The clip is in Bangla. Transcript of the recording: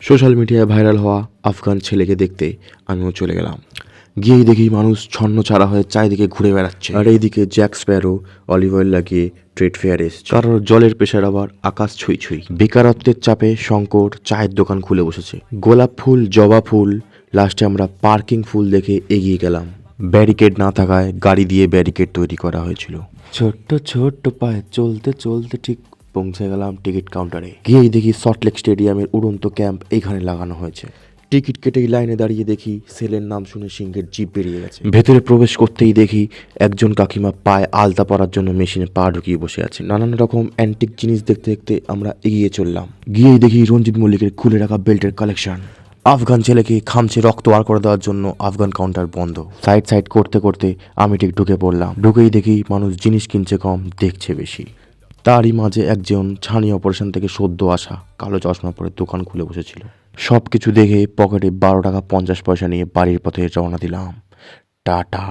সোশ্যাল মিডিয়ায় ভাইরাল হওয়া আফগান ছেলেকে দেখতে আমিও চলে গেলাম। গিয়েই দেখি মানুষ ছন্ন ছাড়া হয়ে চারিদিকে ঘুরে বেড়াচ্ছে, আর এইদিকে জ্যাক স্প্যারো অলিভ অয়েল লাগিয়ে ট্রেড ফেয়ার এসছে। কারোর জলের প্রেশার আবার আকাশ ছুঁই ছুঁই। বেকারত্বের চাপে শঙ্কর চায়ের দোকান খুলে বসেছে। গোলাপ ফুল, জবা ফুল, লাস্টে আমরা পার্কিং ফুল দেখে এগিয়ে গেলাম। ব্যারিকেড না থাকায় গাড়ি দিয়ে ব্যারিকেড তৈরি করা হয়েছিল। ছোট্ট ছোট্ট পায়ে চলতে চলতে ঠিক পৌঁছে গেলাম টিকিট কাউন্টারে। গিয়েই দেখি সল্টলেক স্টেডিয়ামের উড়ন্ত ক্যাম্প এইখানে লাগানো হয়েছে। টিকিট কেটেই লাইনে দাঁড়িয়ে দেখি সেলের নাম শুনে সিংহের জিভ বেরিয়ে গেছে। ভেতরে প্রবেশ করতেই দেখি একজন কাকিমা পায়ে আলতা পরার জন্য মেশিনে পা ঢুকিয়ে বসে আছে। নানান রকম অ্যান্টিক জিনিস দেখতে দেখতে আমরা এগিয়ে চললাম। গিয়েই দেখি রঞ্জিত মল্লিকের খুলে রাখা বেল্টের কালেকশন। আফগান ছেলেকে খামচে রক্ত আর করে দেওয়ার জন্য আফগান কাউন্টার বন্ধ। সাইড করতে করতে আমি ঠিক ঢুকে পড়লাম। ঢুকেই দেখি মানুষ জিনিস কিনছে কম, দেখছে বেশি। তারই মাঝে একজন ছানি অপারেশন থেকে সদ্য আসা কালো চশমা পরে দোকান খুলে বসেছিল। সব কিছু দেখে পকেটে 12 টাকা 50 পয়সা নিয়ে বাড়ির পথে রওনা দিলাম। টাটা।